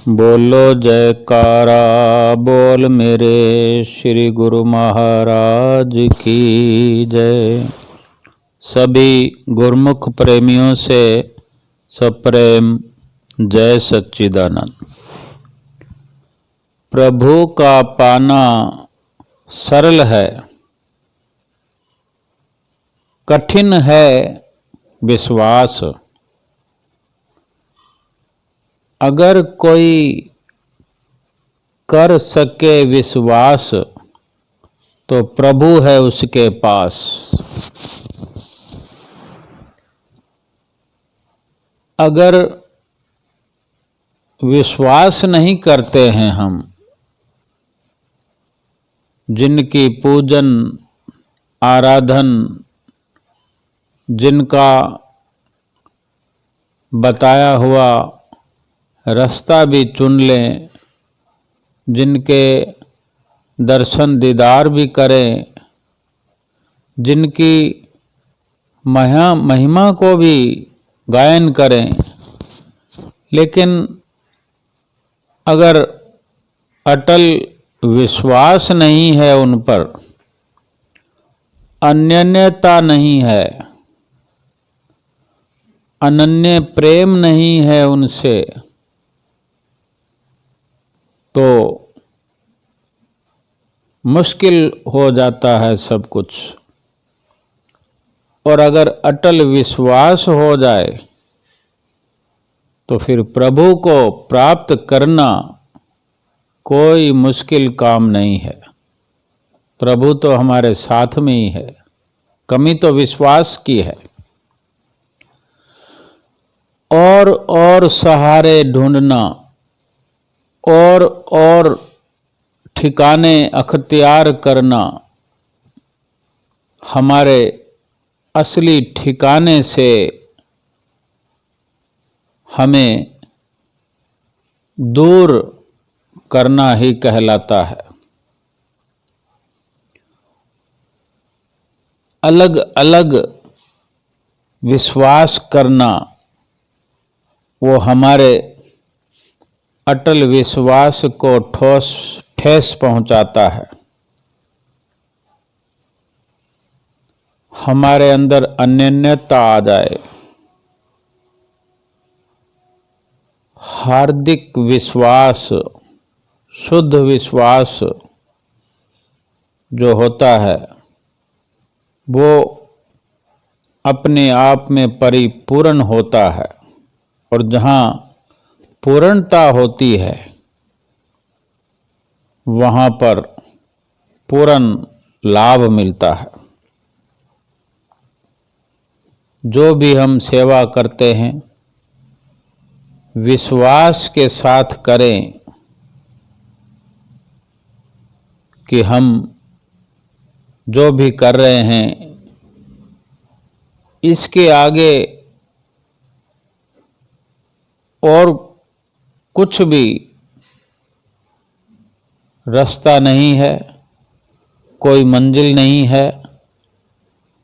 बोलो जयकारा बोल मेरे श्री गुरु महाराज की जय। सभी गुरमुख प्रेमियों से सप्रेम जय सच्चिदानंद। प्रभु का पाना सरल है, कठिन है विश्वास। अगर कोई कर सके विश्वास तो प्रभु है उसके पास। अगर विश्वास नहीं करते हैं हम, जिनकी पूजन आराधन, जिनका बताया हुआ रास्ता भी चुन लें, जिनके दर्शन दीदार भी करें, जिनकी महिमा को भी गायन करें, लेकिन अगर अटल विश्वास नहीं है उन पर, अन्योन्यता नहीं है, अनन्य प्रेम नहीं है उनसे, तो मुश्किल हो जाता है सब कुछ। और अगर अटल विश्वास हो जाए तो फिर प्रभु को प्राप्त करना कोई मुश्किल काम नहीं है। प्रभु तो हमारे साथ में ही है, कमी तो विश्वास की है। और सहारे ढूंढना और ठिकाने अख्तियार करना हमारे असली ठिकाने से हमें दूर करना ही कहलाता है। अलग अलग विश्वास करना वो हमारे अटल विश्वास को ठेस पहुंचाता है। हमारे अंदर अन्योन्यता आ जाए, हार्दिक विश्वास, शुद्ध विश्वास जो होता है वो अपने आप में परिपूर्ण होता है। और जहाँ पूर्णता होती है वहाँ पर पूर्ण लाभ मिलता है। जो भी हम सेवा करते हैं विश्वास के साथ करें कि हम जो भी कर रहे हैं इसके आगे और कुछ भी रास्ता नहीं है, कोई मंजिल नहीं है।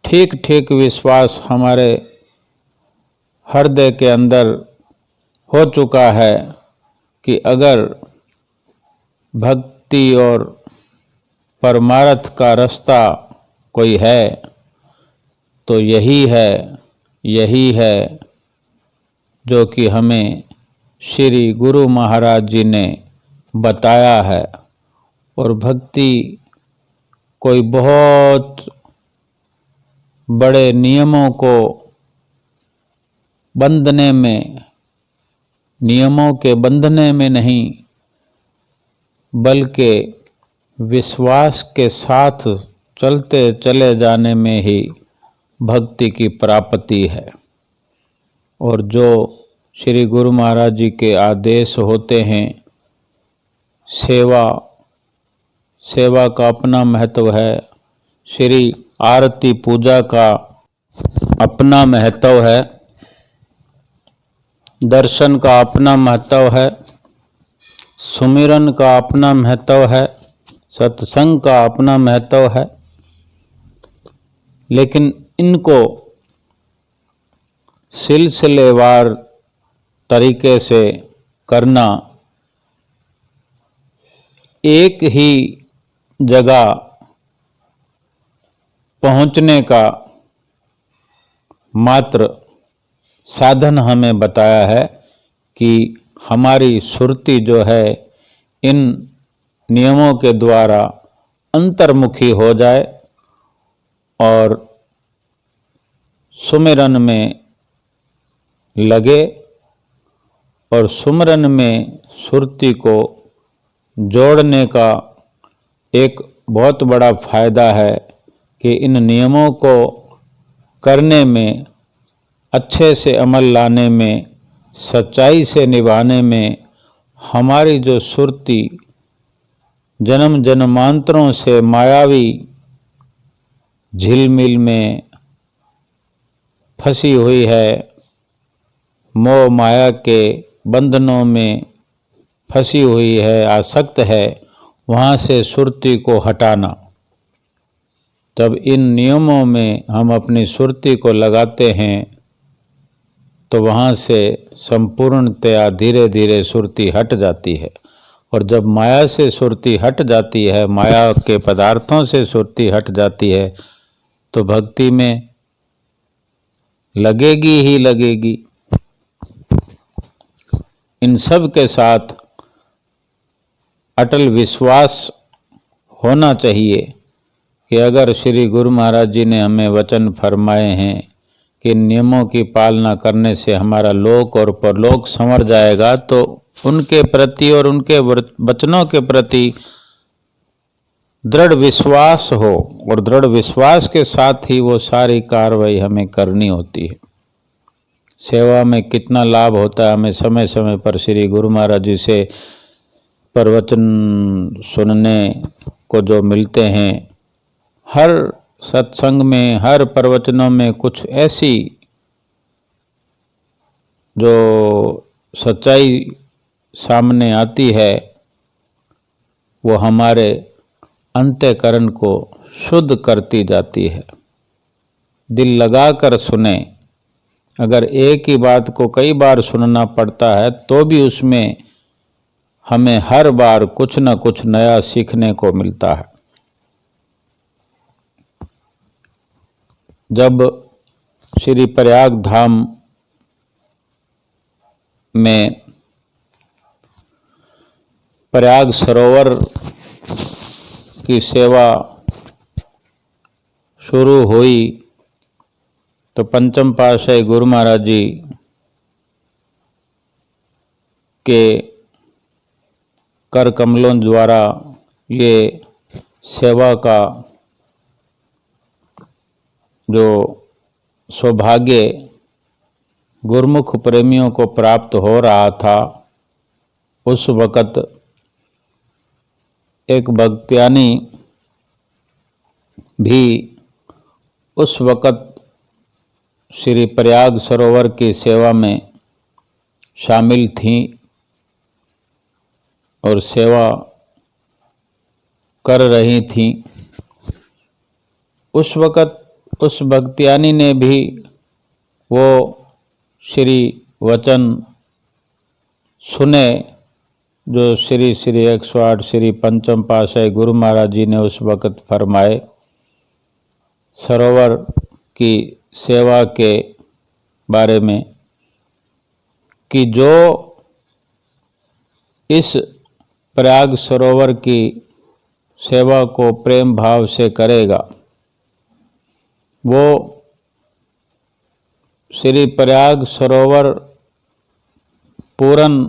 ठीक ठीक विश्वास हमारे हृदय के अंदर हो चुका है कि अगर भक्ति और परमार्थ का रास्ता कोई है तो यही है जो कि हमें श्री गुरु महाराज जी ने बताया है। और भक्ति कोई बहुत बड़े नियमों को बंधने में, नियमों के बंधने में नहीं, बल्कि विश्वास के साथ चलते चले जाने में ही भक्ति की प्राप्ति है। और जो श्री गुरु महाराज जी के आदेश होते हैं, सेवा का अपना महत्व है, श्री आरती पूजा का अपना महत्व है, दर्शन का अपना महत्व है, सुमिरन का अपना महत्व है, सत्संग का अपना महत्व है। लेकिन इनको सिलसिलेवार तरीके से करना एक ही जगह पहुंचने का मात्र साधन हमें बताया है कि हमारी सुरति जो है इन नियमों के द्वारा अंतर्मुखी हो जाए और सुमिरन में लगे, और सुमिरन में सुरति को जोड़ने का एक बहुत बड़ा फायदा है कि इन नियमों को करने में, अच्छे से अमल लाने में, सच्चाई से निभाने में हमारी जो सुरति जन्म जन्मांतरों से मायावी झिलमिल में फंसी हुई है, मोह माया के बंधनों में फंसी हुई है, आसक्त है, वहाँ से सुरति को हटाना। तब इन नियमों में हम अपनी सुरति को लगाते हैं तो वहाँ से संपूर्णतया धीरे धीरे सुरति हट जाती है। और जब माया से सुरति हट जाती है, माया के पदार्थों से सुरति हट जाती है, तो भक्ति में लगेगी ही लगेगी। इन सब के साथ अटल विश्वास होना चाहिए कि अगर श्री गुरु महाराज जी ने हमें वचन फरमाए हैं कि नियमों की पालना करने से हमारा लोक और परलोक संवर जाएगा, तो उनके प्रति और उनके वचनों के प्रति दृढ़ विश्वास हो, और दृढ़ विश्वास के साथ ही वो सारी कार्रवाई हमें करनी होती है। सेवा में कितना लाभ होता है, हमें समय समय पर श्री गुरु महाराज जी से प्रवचन सुनने को जो मिलते हैं। हर सत्संग में, हर प्रवचनों में कुछ ऐसी जो सच्चाई सामने आती है, वो हमारे अंतःकरण को शुद्ध करती जाती है। दिल लगाकर सुने। अगर एक ही बात को कई बार सुनना पड़ता है तो भी उसमें हमें हर बार कुछ न कुछ नया सीखने को मिलता है। जब श्री प्रयाग धाम में प्रयाग सरोवर की सेवा शुरू हुई तो पंचम पातशाही गुरु महाराज जी के कर कमलों द्वारा ये सेवा का जो सौभाग्य गुरुमुख प्रेमियों को प्राप्त हो रहा था, उस वक़्त एक भक्त्यानी भी उस वक़्त श्री प्रयाग सरोवर की सेवा में शामिल थीं और सेवा कर रही थीं। उस वक़्त उस भक्त्यानी ने भी वो श्री वचन सुने जो श्री 108 श्री पंचम पातशाही गुरु महाराज जी ने उस वक़्त फरमाए सरोवर की सेवा के बारे में, कि जो इस प्रयाग सरोवर की सेवा को प्रेम भाव से करेगा, वो श्री प्रयाग सरोवर पूर्ण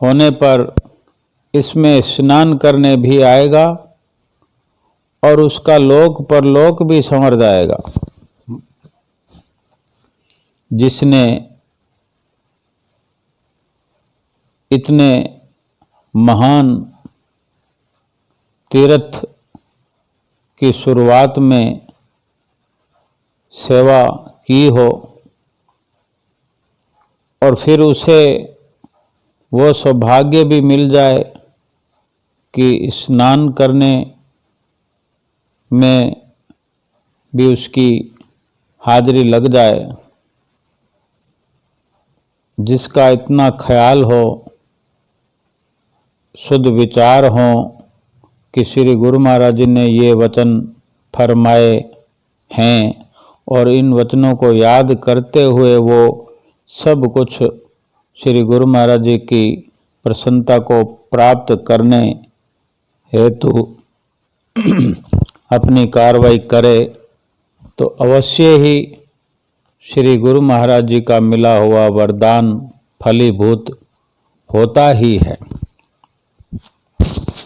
होने पर इसमें स्नान करने भी आएगा और उसका लोक परलोक भी संवर जाएगा। जिसने इतने महान तीर्थ की शुरुआत में सेवा की हो और फिर उसे वो सौभाग्य भी मिल जाए कि स्नान करने में भी उसकी हाजिरी लग जाए, जिसका इतना ख्याल हो शुद्ध विचार हों कि श्री गुरु महाराज जी ने ये वचन फरमाए हैं और इन वचनों को याद करते हुए वो सब कुछ श्री गुरु महाराज जी की प्रसन्नता को प्राप्त करने हेतु अपनी कार्रवाई करे तो अवश्य ही श्री गुरु महाराज जी का मिला हुआ वरदान फलीभूत होता ही है।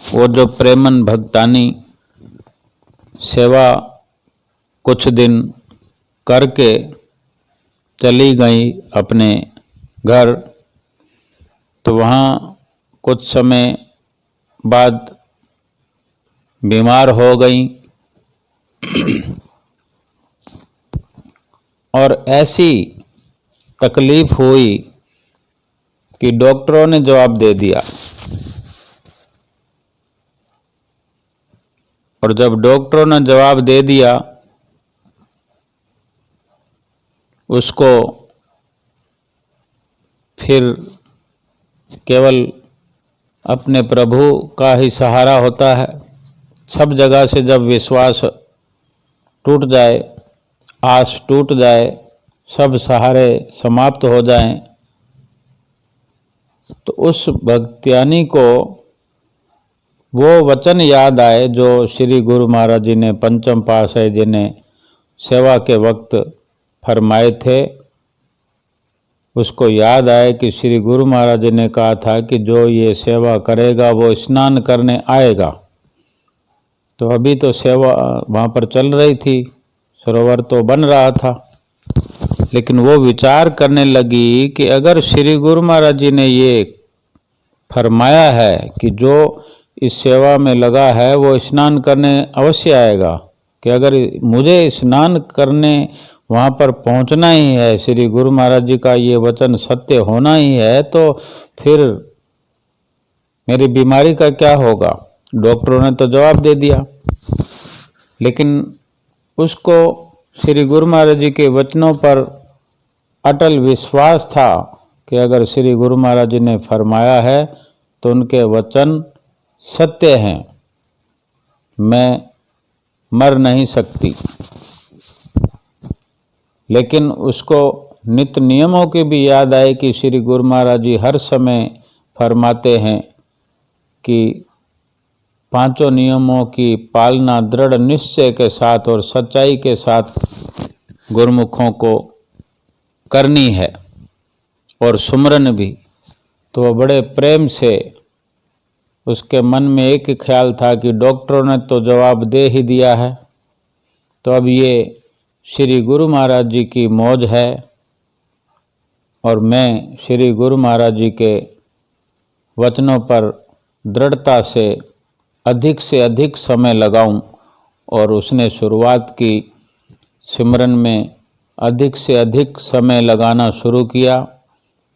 वो जो प्रेमन भक्तानी सेवा कुछ दिन करके चली गई अपने घर, तो वहाँ कुछ समय बाद बीमार हो गई और ऐसी तकलीफ हुई कि डॉक्टरों ने जवाब दे दिया। और जब डॉक्टरों ने जवाब दे दिया, उसको फिर केवल अपने प्रभु का ही सहारा होता है। सब जगह से जब विश्वास टूट जाए, आस टूट जाए, सब सहारे समाप्त हो जाएं, तो उस भक्त्यानी को वो वचन याद आए जो श्री गुरु महाराज जी ने पंचम पातशाही जी ने सेवा के वक्त फरमाए थे। उसको याद आए कि श्री गुरु महाराज जी ने कहा था कि जो ये सेवा करेगा वो स्नान करने आएगा। तो अभी तो सेवा वहाँ पर चल रही थी, सरोवर तो बन रहा था, लेकिन वो विचार करने लगी कि अगर श्री गुरु महाराज जी ने ये फरमाया है कि जो इस सेवा में लगा है वो स्नान करने अवश्य आएगा, कि अगर मुझे स्नान करने वहाँ पर पहुँचना ही है, श्री गुरु महाराज जी का ये वचन सत्य होना ही है, तो फिर मेरी बीमारी का क्या होगा। डॉक्टरों ने तो जवाब दे दिया, लेकिन उसको श्री गुरु महाराज जी के वचनों पर अटल विश्वास था कि अगर श्री गुरु महाराज जी ने फरमाया है तो उनके वचन सत्य हैं, मैं मर नहीं सकती। लेकिन उसको नित्य नियमों की भी याद आए कि श्री गुरु महाराज जी हर समय फरमाते हैं कि पांचों नियमों की पालना दृढ़ निश्चय के साथ और सच्चाई के साथ गुरुमुखों को करनी है, और सुमरन भी। तो वह बड़े प्रेम से, उसके मन में एक ही ख्याल था कि डॉक्टरों ने तो जवाब दे ही दिया है, तो अब ये श्री गुरु महाराज जी की मौज है और मैं श्री गुरु महाराज जी के वचनों पर दृढ़ता से अधिक समय लगाऊं। और उसने शुरुआत की, सिमरन में अधिक से अधिक समय लगाना शुरू किया।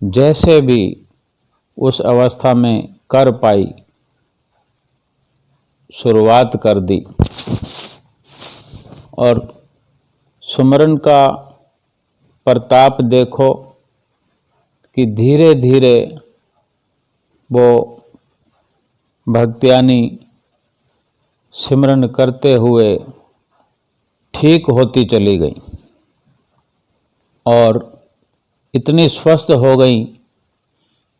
जैसे भी उस अवस्था में कर पाई, शुरुआत कर दी। और सुमरन का प्रताप देखो कि धीरे धीरे वो भक्त्यानी सिमरन करते हुए ठीक होती चली गई और इतनी स्वस्थ हो गई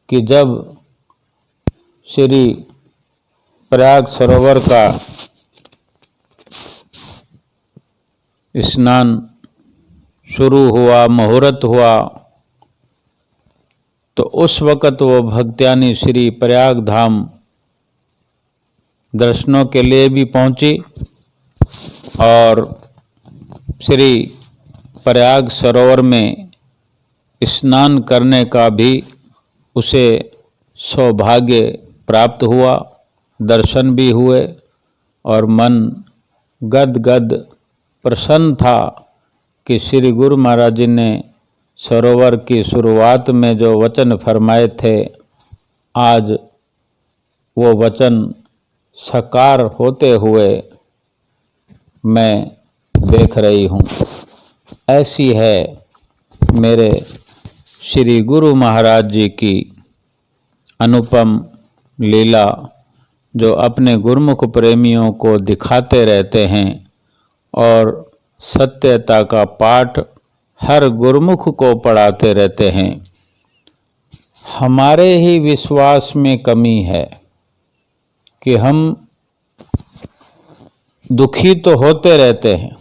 कि जब श्री प्रयाग सरोवर का स्नान शुरू हुआ, मुहूर्त हुआ, तो उस वक़्त वो भक्त्यानी श्री प्रयाग धाम दर्शनों के लिए भी पहुंची और श्री प्रयाग सरोवर में स्नान करने का भी उसे सौभाग्य प्राप्त हुआ, दर्शन भी हुए और मन गद प्रसन्न था कि श्री गुरु महाराज जी ने सरोवर की शुरुआत में जो वचन फरमाए थे, आज वो वचन साकार होते हुए मैं देख रही हूँ। ऐसी है मेरे श्री गुरु महाराज जी की अनुपम लीला जो अपने गुरुमुख प्रेमियों को दिखाते रहते हैं और सत्यता का पाठ हर गुरुमुख को पढ़ाते रहते हैं। हमारे ही विश्वास में कमी है कि हम दुखी तो होते रहते हैं,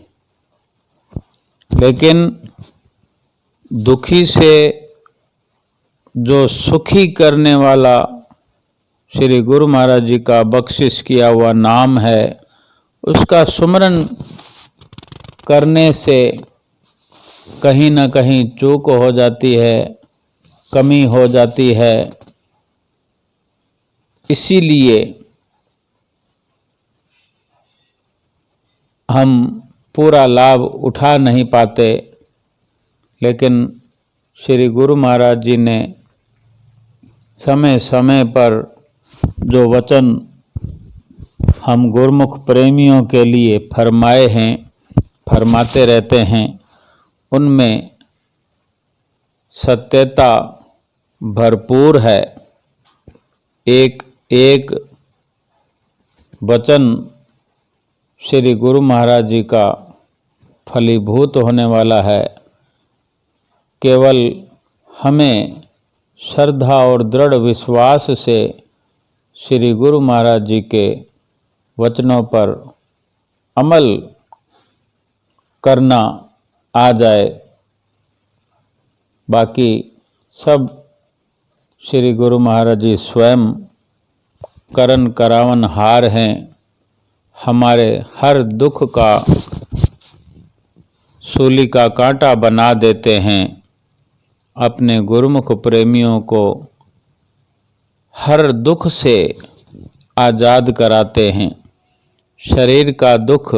लेकिन दुखी से जो सुखी करने वाला श्री गुरु महाराज जी का बख्शिश किया हुआ नाम है, उसका सुमरन करने से कहीं न कहीं चूक हो जाती है, कमी हो जाती है। इसीलिए हम पूरा लाभ उठा नहीं पाते, लेकिन श्री गुरु महाराज जी ने समय समय पर जो वचन हम गुरुमुख प्रेमियों के लिए फरमाए हैं, फरमाते रहते हैं, उनमें सत्यता भरपूर है। एक एक वचन श्री गुरु महाराज जी का फलीभूत होने वाला है। केवल हमें श्रद्धा और दृढ़ विश्वास से श्री गुरु महाराज जी के वचनों पर अमल करना आ जाए, बाकी सब श्री गुरु महाराज जी स्वयं करन करावन हार हैं। हमारे हर दुख का सूली का कांटा बना देते हैं। अपने गुरुमुख प्रेमियों को हर दुख से आज़ाद कराते हैं। शरीर का दुख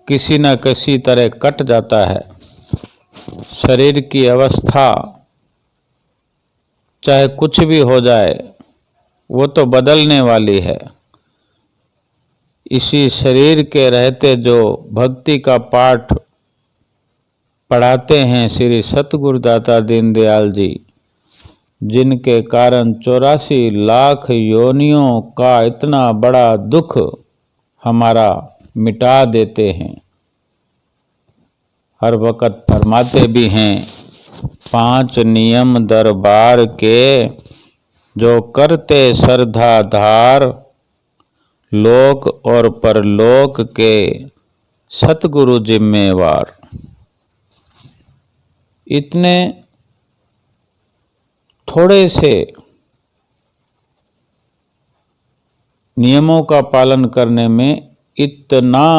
किसी न किसी तरह कट जाता है। शरीर की अवस्था चाहे कुछ भी हो जाए, वो तो बदलने वाली है। इसी शरीर के रहते जो भक्ति का पाठ पढ़ाते हैं श्री सतगुरुदाता दीनदयाल जी, जिनके कारण 84 लाख योनियों का इतना बड़ा दुख हमारा मिटा देते हैं। हर वक्त फरमाते भी हैं, 5 नियम दरबार के जो करते श्रद्धा धार, लोक और परलोक के सतगुरु जिम्मेवार। इतने थोड़े से नियमों का पालन करने में इतना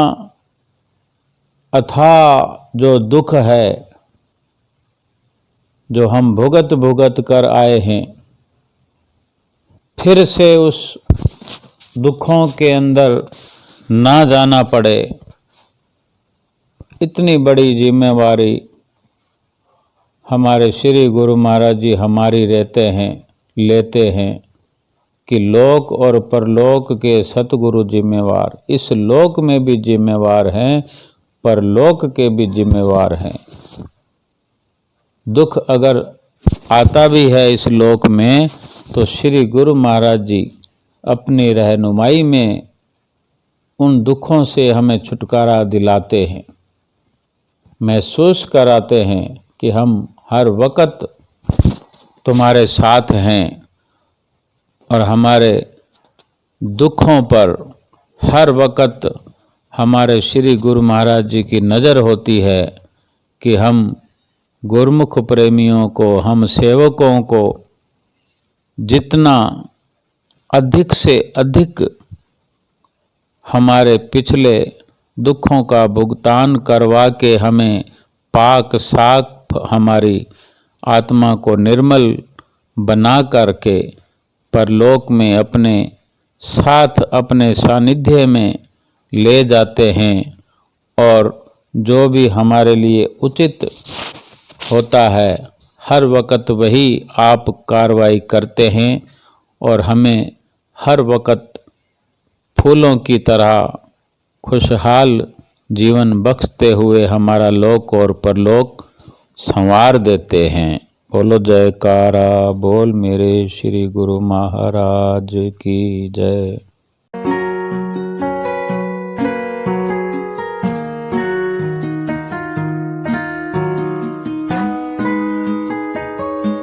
अथाह जो दुख है, जो हम भुगत भुगत कर आए हैं, फिर से उस दुखों के अंदर ना जाना पड़े, इतनी बड़ी जिम्मेवारी हमारे श्री गुरु महाराज जी हमारी लेते हैं कि लोक और परलोक के सतगुरु जिम्मेवार। इस लोक में भी जिम्मेवार हैं, परलोक के भी जिम्मेवार हैं। दुख अगर आता भी है इस लोक में, तो श्री गुरु महाराज जी अपनी रहनुमाई में उन दुखों से हमें छुटकारा दिलाते हैं, महसूस कराते हैं कि हम हर वक्त तुम्हारे साथ हैं और हमारे दुखों पर हर वक्त हमारे श्री गुरु महाराज जी की नज़र होती है कि हम गुरुमुख प्रेमियों को, हम सेवकों को जितना अधिक से अधिक हमारे पिछले दुखों का भुगतान करवा के हमें पाक साफ हमारी आत्मा को निर्मल बना करके परलोक में अपने साथ, अपने सानिध्य में ले जाते हैं। और जो भी हमारे लिए उचित होता है, हर वक्त वही आप कार्रवाई करते हैं और हमें हर वक्त फूलों की तरह खुशहाल जीवन बख्शते हुए हमारा लोक और परलोक संवार देते हैं। बोलो जयकारा बोल मेरे श्री गुरु महाराज की जय।